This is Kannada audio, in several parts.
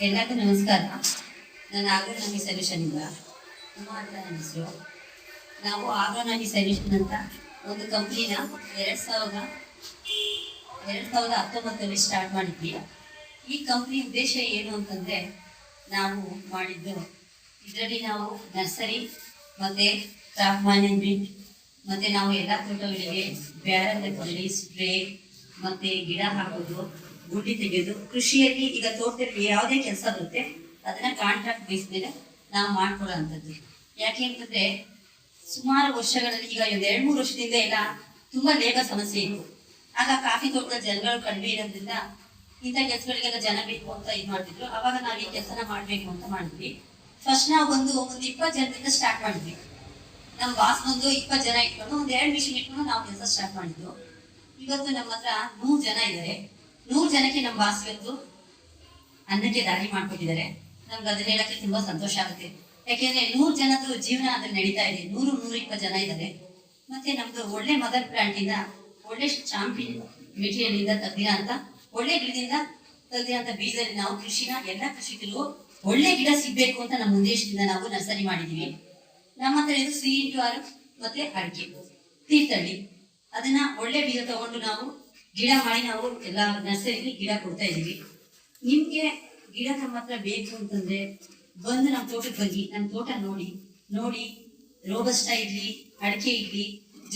ಎಲ್ಲರಿಗೂ ನಮಸ್ಕಾರ. ನಾನು ಆಗ್ರೋನಮಿ ಸೊಲ್ಯೂಷನ್ ಇಂದ ಉಮಾ ಅಂತ ನನ್ನ ಹೆಸರು. ನಾವು ಆಗ್ರೋನಮಿ ಸೊಲ್ಯೂಷನ್ ಅಂತ ಒಂದು ಕಂಪ್ನಿನ 2019 ಸ್ಟಾರ್ಟ್ ಮಾಡಿದ್ವಿ. ಈ ಕಂಪ್ನಿ ಉದ್ದೇಶ ಏನು ಅಂತಂದರೆ, ನಾವು ಮಾಡಿದ್ದು ಇದರಲ್ಲಿ ನಾವು ನರ್ಸರಿ ಮತ್ತು ಕ್ರಾಪ್ ಮ್ಯಾನೇಜ್ಮೆಂಟ್ ಮತ್ತು ನಾವು ಎಲ್ಲ ತೋಟಗಳಿಗೆ ಬ್ಯಾರಲ್ ಹಾಕೋದು, ಸ್ಪ್ರೇ ಮತ್ತು ಗಿಡ ಹಾಕೋದು, ಗುಡ್ಡಿ ತೆಗೆಯೋದು, ಕೃಷಿಯಲ್ಲಿ ಈಗ ತೋಟದಲ್ಲಿ ಯಾವುದೇ ಕೆಲಸ ಬರುತ್ತೆ ಅದನ್ನ ಕಾಂಟ್ರಾಕ್ಟ್ ಬೇಸ್ ಮೇಲೆ ನಾವು ಮಾಡ್ಕೊಳ್ಳೋ ಅಂಥದ್ದು. ಯಾಕೆ ಅಂತಂದ್ರೆ ಸುಮಾರು ವರ್ಷಗಳಲ್ಲಿ ಈಗ ಒಂದು 2-3 ವರ್ಷದಿಂದ ಎಲ್ಲ ತುಂಬಾ ಲೇಬರ್ ಸಮಸ್ಯೆ ಇತ್ತು. ಆಗ ಕಾಫಿ ತೋಟದ ಜನಗಳು ಕಡಿಮೆ ಇರೋದ್ರಿಂದ ಇಂಥ ಕೆಲಸಗಳಿಗೆಲ್ಲ ಜನ ಬೇಕು ಅಂತ ಇದು ಮಾಡ್ತಿದ್ರು. ಅವಾಗ ನಾವು ಈ ಕೆಲಸನ ಮಾಡ್ಬೇಕು ಅಂತ ಮಾಡಿದ್ವಿ. ಫಸ್ಟ್ ನಾವು ಒಂದು 20 ಜನರಿಂದ ಸ್ಟಾರ್ಟ್ ಮಾಡಿದ್ವಿ. ನಮ್ಮ ಬಾಸ್ ಬಂದು 20 ಜನ ಇಟ್ಕೊಂಡು ಒಂದು 2 ಮಿಷಿನ್ ಇಟ್ಕೊಂಡು ನಾವು ಕೆಲಸ ಸ್ಟಾರ್ಟ್ ಮಾಡಿದ್ವು. ಇವತ್ತು ನಮ್ಮ ಹತ್ರ 100 ಜನ ಇದ್ದಾರೆ. 100 ಜನಕ್ಕೆ ನಮ್ಮ ಬಾಸ್ ಇವತ್ತು ಅನ್ನಕ್ಕೆ ದಾರಿ ಮಾಡ್ಕೊಟ್ಟಿದ್ದಾರೆ. ನಮ್ಗೆ ಅದನ್ನ ಹೇಳಕ್ಕೆ ತುಂಬಾ ಸಂತೋಷ ಆಗುತ್ತೆ. ಯಾಕೆಂದ್ರೆ 100 ಜನದ್ದು ಜೀವನ ಅದ್ರಲ್ಲಿ ನಡೀತಾ ಇದೆ. 100-120 ಜನ ಇದ್ದಾರೆ. ಮತ್ತೆ ನಮ್ದು ಒಳ್ಳೆ ಮದರ್ ಪ್ಲಾಂಟ್ ಇಂದ ಒಳ್ಳೆ ಚಾಂಪಿಯನ್ ಮೆಟೀರಿಯಲ್ ಇಂದ ತೆಗ್ದಿರೋ ಅಂತ ಒಳ್ಳೆ ಗಿಡದಿಂದ ತೆಗ್ದಿರೋಂಥ ಬೀಜದಲ್ಲಿ ನಾವು ಕೃಷಿನ ಎಲ್ಲ ಕೃಷಿಕರಿಗೂ ಒಳ್ಳೆ ಗಿಡ ಸಿಗ್ಬೇಕು ಅಂತ ನಮ್ಮ ಉದ್ದೇಶದಿಂದ ನಾವು ನರ್ಸರಿ ಮಾಡಿದೀವಿ. ನಮ್ಮ ಹತ್ರ ಇದು 3x6 ಮತ್ತೆ ಅಡಿಕೆ ತೀರ್ಥಹಳ್ಳಿ. ಅದನ್ನ ಒಳ್ಳೆ ಬೀಜ ತಗೊಂಡು ನಾವು ಗಿಡ ಮಾಡಿ ನಾವು ಎಲ್ಲ ನರ್ಸರಿಲಿ ಗಿಡ ಕೊಡ್ತಾ ಇದೀವಿ. ನಿಮ್ಗೆ ಗಿಡ ನಮ್ಮ ಹತ್ರ ಬೇಕು ಅಂತಂದ್ರೆ ಬಂದು ನಮ್ಮ ತೋಟಕ್ಕೆ ಬನ್ನಿ. ನಮ್ಮ ತೋಟ ನೋಡಿ ರೋಬಸ್ಟಾ ಇರ್ಲಿ, ಅಡಿಕೆ ಇರ್ಲಿ,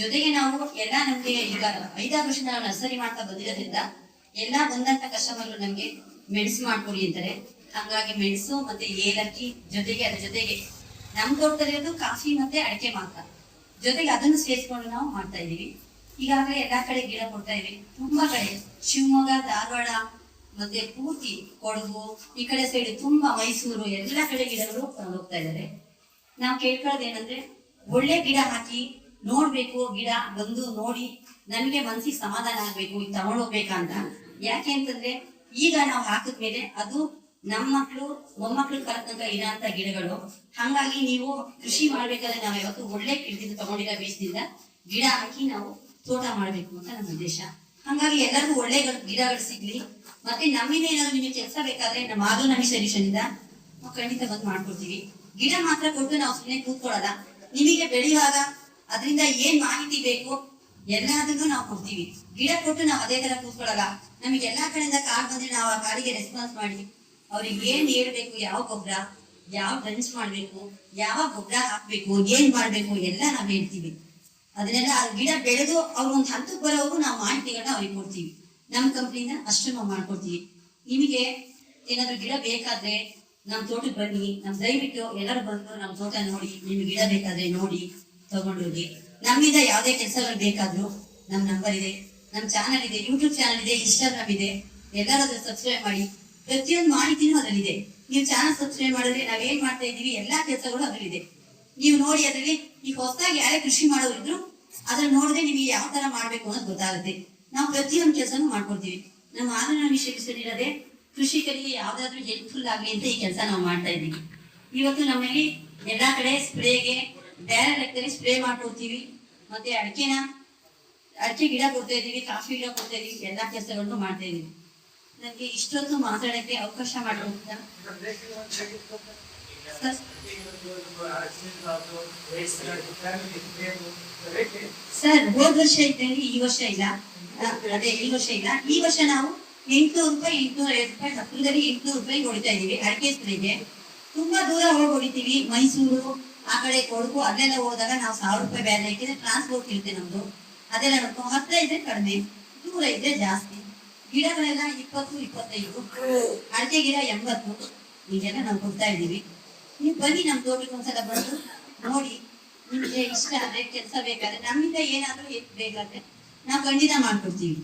ಜೊತೆಗೆ ನಾವು ಎಲ್ಲ ನಮ್ಗೆ ಈಗ 5-6 ವರ್ಷ ನಾವು ನರ್ಸರಿ ಮಾಡ್ತಾ ಬಂದಿರೋದ್ರಿಂದ ಎಲ್ಲ ಬಂದಂತ ಕಸ್ಟಮರ್ಗಳು ನಮ್ಗೆ ಮೆಣಸು ಮಾಡ್ಕೊಡಿ ಅಂತಾರೆ. ಹಂಗಾಗಿ ಮೆಣಸು ಮತ್ತೆ ಏಲಕ್ಕಿ ಜೊತೆಗೆ ಅದ್ರ ಜೊತೆಗೆ ನಮ್ಮ ತೋಟದಲ್ಲಿರೋದು ಕಾಫಿ ಮತ್ತೆ ಅಡಿಕೆ ಮಾತ್ರ, ಜೊತೆಗೆ ಅದನ್ನು ಸೇರಿಸ್ಕೊಂಡು ನಾವು ಮಾಡ್ತಾ ಇದೀವಿ. ಈಗಾಗಲೇ ಎಲ್ಲಾ ಕಡೆ ಗಿಡ ಕೊಡ್ತಾ ಇದೀವಿ. ತುಂಬಾ ಕಡೆ ಶಿವಮೊಗ್ಗ, ಧಾರವಾಡ ಮತ್ತೆ ಪೂರ್ತಿ ಕೊಡಗು, ಈ ಕಡೆ ಸೈಡ್ ತುಂಬಾ ಮೈಸೂರು, ಎಲ್ಲ ಕಡೆ ಗಿಡಗಳು ಹೋಗ್ತಾ ಇದ್ದಾರೆ. ನಾವು ಕೇಳ್ಕೊಳ್ಳೋದು ಏನಂದ್ರೆ, ಒಳ್ಳೆ ಗಿಡ ಹಾಕಿ ನೋಡ್ಬೇಕು, ಗಿಡ ಬಂದು ನೋಡಿ ನನ್ಗೆ ಮನ್ಸಿಗೆ ಸಮಾಧಾನ ಆಗ್ಬೇಕು, ಈಗ ತಗೊಂಡೋಗ್ಬೇಕಂತ. ಯಾಕೆ ಅಂತಂದ್ರೆ ಈಗ ನಾವು ಹಾಕಿದ್ಮೇಲೆ ಅದು ನಮ್ಮ ಮಕ್ಕಳು ಮೊಮ್ಮಕ್ಳು ಕಲ್ತಂಕ ಇರೋಂಥ ಗಿಡಗಳು. ಹಂಗಾಗಿ ನೀವು ಕೃಷಿ ಮಾಡ್ಬೇಕಾದ್ರೆ ನಾವು ಯಾವತ್ತು ಒಳ್ಳೆ ಗಿಡದಿಂದ ತಗೊಂಡಿರೋ ಬೀಜದಿಂದ ಗಿಡ ಹಾಕಿ ನಾವು ತೋಟ ಮಾಡ್ಬೇಕು ಅಂತ ನಮ್ಮ ಉದ್ದೇಶ. ಹಂಗಾಗಿ ಎಲ್ಲರಿಗೂ ಒಳ್ಳೆ ಗಿಡಗಳು ಸಿಗ್ಲಿ. ಮತ್ತೆ ನಮ್ಮಿಂದ ಏನಾದ್ರು ನಿಮಗೆ ಕೆಲಸ ಬೇಕಾದ್ರೆ ನಮ್ಮ ಆಗ್ರೋನಮಿ ಸೊಲ್ಯೂಷನ್ ಇಂದ ನಾವು ಖಂಡಿತ ಬಂದು ಮಾಡ್ಕೊಡ್ತೀವಿ. ಗಿಡ ಮಾತ್ರ ಕೊಟ್ಟು ನಾವು ಸುಮ್ಮನೆ ಕೂತ್ಕೊಳ್ಳಲ್ಲ. ನಿಮಗೆ ಬೆಳೆಯುವಾಗ ಅದರಿಂದ ಏನ್ ಮಾಹಿತಿ ಬೇಕು ಎಲ್ಲದನ್ನು ನಾವು ಕೊಡ್ತೀವಿ. ಗಿಡ ಕೊಟ್ಟು ನಾವು ಅದೇ ತರ ಕೂತ್ಕೊಳ್ಳಲ್ಲ. ನಮಗೆ ಎಲ್ಲಾ ಕಡೆಯಿಂದ ಕಾರ್ ಬಂದ್ರೆ ನಾವು ಆ ಕಾರಿಗೆ ರೆಸ್ಪಾನ್ಸ್ ಮಾಡಿ ಅವ್ರಿಗೆ ಏನ್ ಹೇಳ್ಬೇಕು, ಯಾವ ಗೊಬ್ಬರ, ಯಾವ ಡ್ರೆಂಚ್ ಮಾಡ್ಬೇಕು, ಯಾವ ಗೊಬ್ಬರ ಹಾಕ್ಬೇಕು, ಏನ್ ಮಾಡ್ಬೇಕು ಎಲ್ಲ ನಾವ್ ಹೇಳ್ತೀವಿ. ಅದನ್ನೆಲ್ಲ ಗಿಡ ಬೆಳೆದು ಅವ್ರು ಒಂದು ಹಂತಕ್ಕೆ ಬರೋವರೆಗೂ ನಾವು ಮಾಹಿತಿಗಳನ್ನ ಅವ್ರಿಗೆ ಕೊಡ್ತೀವಿ. ನಮ್ಮ ಕಂಪ್ನಿಯಿಂದ ಅಷ್ಟು ನಾವು ಮಾಡ್ಕೊಡ್ತೀವಿ. ನಿಮಗೆ ಏನಾದ್ರು ಗಿಡ ಬೇಕಾದ್ರೆ ನಮ್ಮ ತೋಟಕ್ಕೆ ಬನ್ನಿ. ದಯವಿಟ್ಟು ಎಲ್ಲರೂ ಬಂದು ನಮ್ಮ ತೋಟ ನೋಡಿ, ನಿಮ್ಗೆ ಗಿಡ ಬೇಕಾದ್ರೆ ನೋಡಿ ತಗೊಂಡೋಗಿ. ನಮ್ಮಿಂದ ಯಾವುದೇ ಕೆಲಸಗಳು ಬೇಕಾದ್ರೂ ನಮ್ಮ ನಂಬರ್ ಇದೆ, ನಮ್ಮ ಚಾನಲ್ ಇದೆ, ಯೂಟ್ಯೂಬ್ ಚಾನಲ್ ಇದೆ, ಇನ್ಸ್ಟಾಗ್ರಾಮ್ ಇದೆ. ಎಲ್ಲರೂ ಸಬ್ಸ್ಕ್ರೈಬ್ ಮಾಡಿ. ಪ್ರತಿಯೊಂದು ಮಾಹಿತಿನೂ ಅದರಲ್ಲಿದೆ. ನೀವು ಚಾನಲ್ ಸಬ್ಸ್ಕ್ರೈಬ್ ಮಾಡಿದ್ರೆ ನಾವೇನ್ ಮಾಡ್ತಾ ಇದೀವಿ ಎಲ್ಲಾ ಕೆಲಸಗಳು ಅದರಲ್ಲಿದೆ. ನೀವು ನೋಡಿ ಅದರಲ್ಲಿ ಈಗ ಹೊಸದಾಗಿ ಯಾರೇ ಕೃಷಿ ಮಾಡೋರು ಇದ್ರು ಅದ್ರಲ್ಲಿ ನೋಡಿದ್ರೆ ನಿಮಗೆ ಯಾವ ತರ ಮಾಡ್ಬೇಕು ಅನ್ನೋದು ಗೊತ್ತಾಗುತ್ತೆ. ನಾವು ಪ್ರತಿಯೊಂದು ಕೆಲಸನೂ ಮಾಡ್ಕೊಡ್ತೀವಿ. ನಮ್ಮ ಆಗ್ರೋನಮಿ ಸೊಲ್ಯೂಷನ್ ಇರೋದೇ ಕೃಷಿಕರಿಗೆ ಯಾವ್ದಾದ್ರು ಹೆಲ್ಪ್ಫುಲ್ ಆಗ್ಲಿ ಅಂತ ಈ ಕೆಲಸ ನಾವು ಮಾಡ್ತಾ ಇದ್ದೀವಿ. ಇವತ್ತು ನಮ್ಮಲ್ಲಿ ಎಲ್ಲಾ ಕಡೆ ಸ್ಪ್ರೇಗೆ ಬ್ಯಾರಲ್ ಹಾಕ್ತಾರೆ, ಸ್ಪ್ರೇ ಮಾಡ್ಕೊಡ್ತೀವಿ. ಮತ್ತೆ ಅಡಿಕೆ ಗಿಡ ಕೊಡ್ತಾ ಇದೀವಿ, ಕಾಫಿ ಗಿಡ ಕೊಡ್ತಾ ಇದೀವಿ, ಎಲ್ಲಾ ಕೆಲಸಗಳನ್ನು ಮಾಡ್ತಾ ಇದೀವಿ. ನನಗೆ ಇಷ್ಟೊಂದು ಮಾತಾಡಕ್ಕೆ ಅವಕಾಶ ಮಾಡಿಕೊಡ್ತ ಸರ್, ಹೋದ ವರ್ಷ ಇದ್ದಂಗೆ ಈ ವರ್ಷ ಇಲ್ಲ. ಅದೇ ಈ ವರ್ಷ ಇಲ್ಲ. ಈ ವರ್ಷ ನಾವು 800 ರೂಪಾಯಿ 850 ರೂಪಾಯಿ ಹತ್ತಿರದಲ್ಲಿ 800 ರೂಪಾಯಿ ಹೊಡಿತಾ ಇದೀವಿ ಅಡಿಕೆ ಸ್ಪ್ರೇಗೆ. ತುಂಬಾ ದೂರ ಹೋಗಿ ಹೊಡಿತೀವಿ. ಮೈಸೂರು ಆ ಕಡೆ ಕೊಡಗು ಅಲ್ಲೆಲ್ಲ ಹೋದಾಗ ನಾವು 1000 ರೂಪಾಯಿ ಬ್ಯಾರೆ ಹಾಕಿದ್ರೆ ಟ್ರಾನ್ಸ್ಪೋರ್ಟ್ ಇರುತ್ತೆ ನಮ್ದು. ಅದೆಲ್ಲ ನೋಡ್ಕೊಂಡು ಹತ್ರ ಇದ್ರೆ ಕಡಿಮೆ, ದೂರ ಇದ್ರೆ ಜಾಸ್ತಿ. ಗಿಡಗಳೆಲ್ಲ 20-25, ಅಡಿಕೆ ಗಿಡ 80, ಹೀಗೆಲ್ಲ ನಾವು ಕೊಡ್ತಾ ಇದ್ದೀವಿ. ನೀವು ಬನ್ನಿ ನಮ್ಮ ತೋಟಕ್ಕೆ ಒಂದ್ಸಲ ಬಂದು ನೋಡಿ. ನಿಮ್ಗೆ ಇಷ್ಟ ಆದ್ರೆ ಕೆಲಸ ಬೇಕಾದ್ರೆ ನಮ್ಮಿಂದ ಏನಾದ್ರೂ ಬೇಕಾದ್ರೆ ನಾವು ಖಂಡಿತ ಮಾಡ್ಕೊಡ್ತೀವಿ.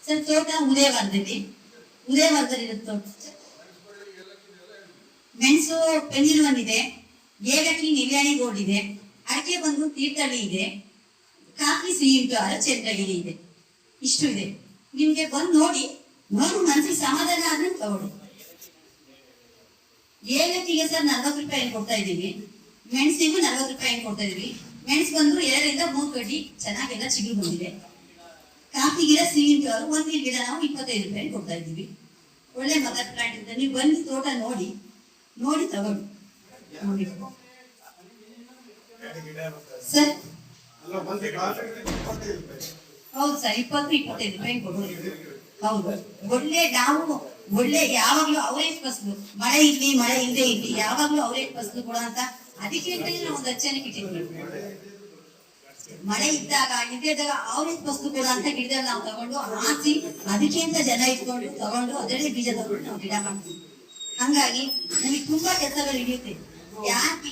ಸರ್, ತೋಟ ಉದಯವಾರದಲ್ಲಿ ತೋಟ. ಮೆಣಸು ಪೆನಿಲ್ ಇದೆ, ಏಲಕ್ಕಿ ನಿಲ್ಯಾಣಿ ಗೋಲ್ಡ್ ಇದೆ, ಅಡಿಕೆ ಬಂದು ತೀರ್ಥಹಳ್ಳಿ ಇದೆ, ಕಾಫಿ 3x6 ಚಂದ್ರಗಿರಿ ಇದೆ. ಇಷ್ಟು ಇದೆ. ನಿಮ್ಗೆ ಬಂದು ನೋಡಿ ಮನಸ್ಸಿಗೆ ಸಮಾಧಾನ ಆದ್ರೆ ತಗೊಳ್ಳಿ. ಏಲಕ್ಕಿಗೆ ಸರ್ 40 ರೂಪಾಯಿ ಕೊಡ್ತಾ ಇದೀವಿ. ಮೆಣಸಿಗೂ 40 ರೂಪಾಯಿ ಕೊಡ್ತಾ ಇದೀವಿ. ಮೆಣಸು ಬಂದ್ರು 2-3 ಕಡ್ಡಿ ಚೆನ್ನಾಗೆಲ್ಲ ಚಿಗುರು ಬಂದಿದೆ. ಕಾಫಿ ಗಿಡ 3x6 1 ಗಿಡ ನಾವು 25 ರೂಪಾಯಿ ಕೊಡ್ತಾ ಇದೀವಿ. ಒಳ್ಳೆ ಮದರ್ ಪ್ಲಾಂಟ್ ಇದೆ. ನೀವು ಬನ್ನಿ, ತೋಟ ನೋಡಿ ತಗೊಳ್ಳಿ. ಸರ್ ಹೌದು ಸರ್, 20-25 ರೂಪಾಯಿ ಕೊಡೋದು. ಹೌದು, ಒಳ್ಳೆ ಯಾವಾಗ್ಲೂ ಅವರೇಜ್ ಫಸಲು, ಮಳೆ ಇರ್ಲಿ ಮಳೆ ಇಲ್ಲದೆ ಇರ್ಲಿ, ಯಾವಾಗ್ಲೂ ಅವರೇಜ್ ಫಸಲು ಕೊಡೋ ಅಂತ. ಅದಕ್ಕೆ ನಾವು ಒಂದು ಅಚ್ಚನಿಗೆ ಇಟ್ಟಿದ್ವಿ. ಮಳೆ ಇದ್ದಾಗ ಇದ್ದಾಗ ಅವರೇಜ್ ಫಸಲು ಕೊಡೋ ಅಂತ ಗಿಡದಲ್ಲಿ ನಾವು ತಗೊಂಡು ಹಾಕಿ, ಅದಕ್ಕೆ ಅಂತ ಜನ ಇಟ್ಕೊಂಡು ತಗೊಂಡು ಅದರಲ್ಲಿ ಬೀಜ ತಗೊಂಡು ನಾವು ಗಿಡ ಮಾಡ್ತೀವಿ. ಹಂಗಾಗಿ ನಮಗೆ ತುಂಬಾ ಕೆಲಸಗಳು ಹಿಡಿಯುತ್ತೆ. ಯಾಕೆ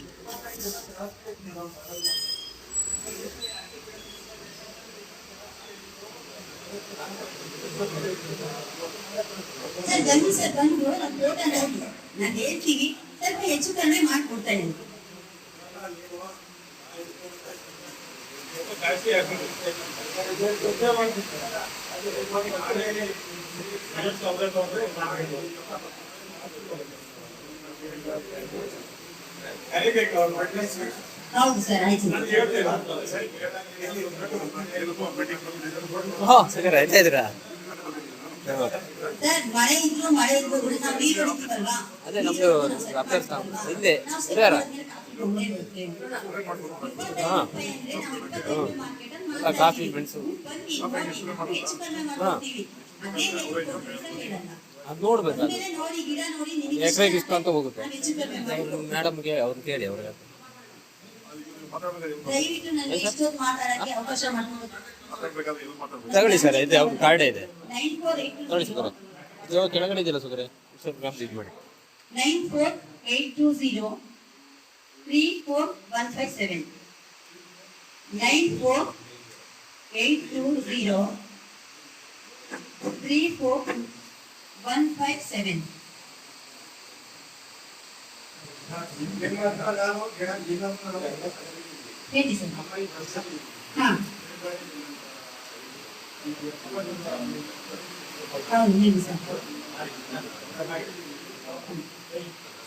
ಸರ್ ಬಂದು ನಮ್ಮ ತೋಟ ನೋಡಿ, ನಾನು ಹೇಳ್ತೀವಿ, ಸ್ವಲ್ಪ ಹೆಚ್ಚು ಕಡಿಮೆ ಮಾಡಿಕೊಡ್ತಾ ಇದ್ದೀನಿ. ಹೌದು ಸರ್, ಆಯ್ತು ಸರ್. ಮಳೆ ಇದ್ರು ನಾವು ನೀರು ಹೊಡಿತೀವಲ್ವಾ, ಅದೇ ನಮ್ದು ಇದೆ ಕಾಫಿ ಮೆಣಸು ಅದು ನೋಡ್ಬೇಕು. ಎಕರೆಗೆ ಇಷ್ಟು ಅಂತ ಹೋಗುತ್ತೆ. ಮೇಡಮ್ಗೆ ಅವ್ರು ಕೇಳಿ ಅವ್ರಿಗೆ ತಗೊಳ್ಳಿ ಸರ್. ಇದೆ ಅವ್ರ ಕಾರ್ಡೇ ಇದೆ, ತಗೊಳ್ಳಿ ಸರ್. ಇದು ಕೆಳಗಡೆ ಇದೆಯಲ್ಲ ಸುಗರೆ, ಸ್ವಲ್ಪ ಇದು ಮಾಡಿ. 9482034157 9482034157. ಹೇಳಿ ಸರ್. ಹಾಂ ಹೌದು, ಹೇಳಿ ಸರ್.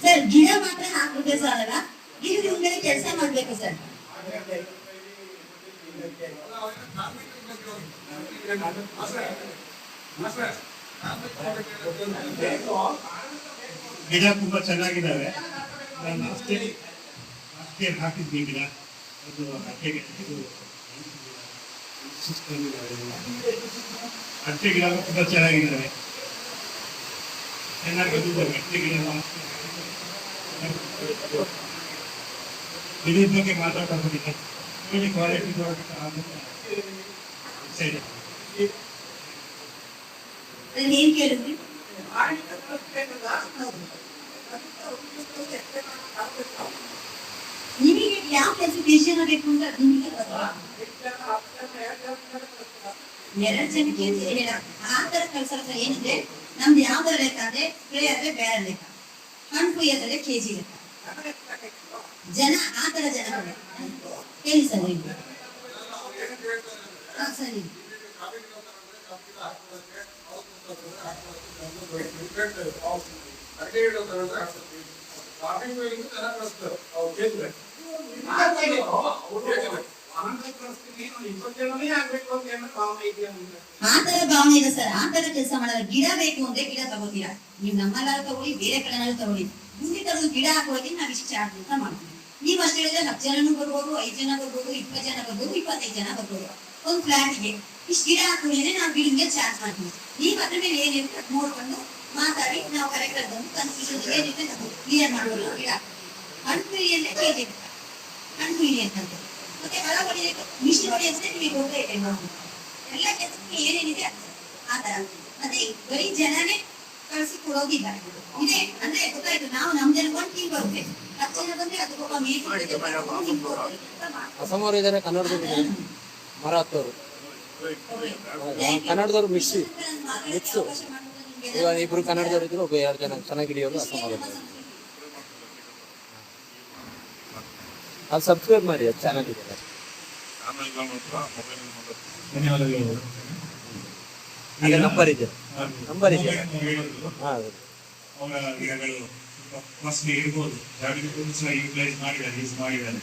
ಸರ್ ಗಿಡ ಮಾತ್ರ ಹಾಕ್ಬಿಟ್ಟೆ ಸಾಲಲ್ಲ, ಗಿಡದ ಮೇಲೆ ಕೆಲಸ ಮಾಡ್ಬೇಕು ಸರ್. ಗಿಡ ತುಂಬಾ ಚೆನ್ನಾಗಿದ್ದಾವೆ. ನಾನು ಅಷ್ಟೇ ಹಾಕಿದ್ವಿ ಗಿಡ. ಅದು ಅಡಿಕೆ ಗಿಡ ತುಂಬಾ ಚೆನ್ನಾಗಿದ್ದಾವೆ, ಚೆನ್ನಾಗಿ ಬಂದಿದ್ದಾವೆ ಅಡಿಕೆ ಗಿಡ. ಗಿಡದ ಬಗ್ಗೆ ಮಾತಾಡೋದಿಲ್ಲ, ನೋಡಿ ಕ್ವಾಲಿಟಿ ಏನ್ ಕೇಳಿದ್ರಿ? ನಿಮಗೆ ಯಾವ ಕ್ಲಾಸಿಫಿಕೇಶನ್ ಬೇಕು ಅಂತ ನಿಮಗೆ ಎರಡು ಜನಕ್ಕೆ ಆ ತರ ಕಳ್ಸಲ್ಲ. ಏನಿದೆ ನಮ್ದು ಯಾವ್ದಾರ ಲೆಕ್ಕ ಅಂದ್ರೆ ಸ್ಪ್ರೇ ಆದ್ರೆ ಬೇರೆ ಲೆಕ್ಕ, ಹಣ್ಣು ಕುಯ್ಯೋದ್ರೆ ಕೆಜಿ ಲೆಕ್ಕ. ಜನ ಆ ತರ ಜನ ಹೇಳಿ ಸರ್. ಸರಿ ಆತರ ಭಾವನೆ ಇದೆ ಸರ್. ಆತರ ಕೆಲಸ ಮಾಡಲ್ಲ. ಗಿಡ ಬೇಕು ಅಂದ್ರೆ ಗಿಡ ತಗೋತೀರಾ ನೀವು, ನಮ್ಮಲ್ಲಾದ್ರೂ ತಗೊಳ್ಳಿ, ಬೇರೆ ಕಡೆನಾದ್ರೂ ತಗೊಳ್ಳಿ. ಮುಂದೆ ತಗೊಂಡು ಗಿಡ ಹಾಕೋಗಿ ನಾವ್ ಇಷ್ಟು ಚಾರ್ಜ್ ಅಂತ ಮಾಡ್ತೀವಿ. ನೀವ್ ಅಷ್ಟೇ ಹೇಳಿದ್ರೆ 10 ಜನನು ಬರ್ಬೋದು, 5 ಜನ ಬರ್ಬೋದು, 20 ಜನ ಬರ್ಬೋದು, 25 ಜನ ಬರ್ಬೋದು. ಒಂದು ಫ್ಲಾಟ್ಗೆ ಇಷ್ಟು ಗಿಡ ಹಾಕಿದ್ರೆ ನಾವು ಗಿಡಕ್ಕೆ ಚಾರ್ಜ್ ಮಾಡ್ತೀವಿ. ನೀವ್ ಅದ್ರ ಮೇಲೆ ಏನಿರುತ್ತೆ ನೋಡ್ಕೊಂಡು ಮಾತಾಡಿ ನಾವು ಕರೆಕ್ಟ್ ಆಗಿ ಬಂದು ಕನ್ಫ್ಯೂಷನ್ ಏನಿದೆ ನಾವು ಕ್ಲಿಯರ್ ಮಾಡೋದು. ಗಿಡ ಹಣ್ಣು ಅಂದ್ರೆ ಕೆಜಿ ಹಣ್ಣು ಅಂತ ಮತ್ತೆ ಹೊಲ ಹೊಡಿಬೇಕು, ಮಿಷಿನ್ ಹೊಡಿ ಅಂದ್ರೆ ನಿಮಗೆ ಹೋಗ್ತಾ ಇದೆ ನಾವು ಎಲ್ಲ ಕೆಲಸಕ್ಕೆ ಏನೇನಿದೆ ಆ ತರ. ಮತ್ತೆ ಬರೀ ಜನನೇ ಕಳಿಸಿ ಕೊಡೋದಿಲ್ಲ ಇದೆ ಅಂದ್ರೆ ಗೊತ್ತಾಯ್ತು. ನಾವು ನಮ್ ಜನ ಒಂದು ಟೀಮ್ ಬರುತ್ತೆ, 10 ಜನ ಬಂದ್ರೆ ಅದಕ್ಕೊಬ್ಬ ಅಸಮವರು ಇದ್ದಾರೆ, ಕನ್ನಡದವರು ಇದ್ದಾರೆ, ಮರಾಠರು, ಕನ್ನಡದವರು ಮಿಕ್ಸು. ಇವಾಗ ಇಬ್ರು ಕನ್ನಡದವರು ಇದ್ರು, ಒಬ್ಬ 2 ಜನ ಚೆನ್ನಾಗಿ ಹಿಡಿಯೋರು ಅಸಮವರು. ಅದು ಸಬ್ಸ್ಕ್ರೈಬ್ ಮಾಡಿ, ಅದು ಚಾನಲ್ ಇದೆ. ಧನ್ಯವಾದಗಳು. ಅದೇ ನಂಬರ್ ಇದೆ. ಅವರ ಗಿಡಗಳು ಕಾಸ್ಟ್ಲಿ ಇರ್ಬೋದು, ಯೂಸ್ ಮಾಡಿದ್ದಾರೆ.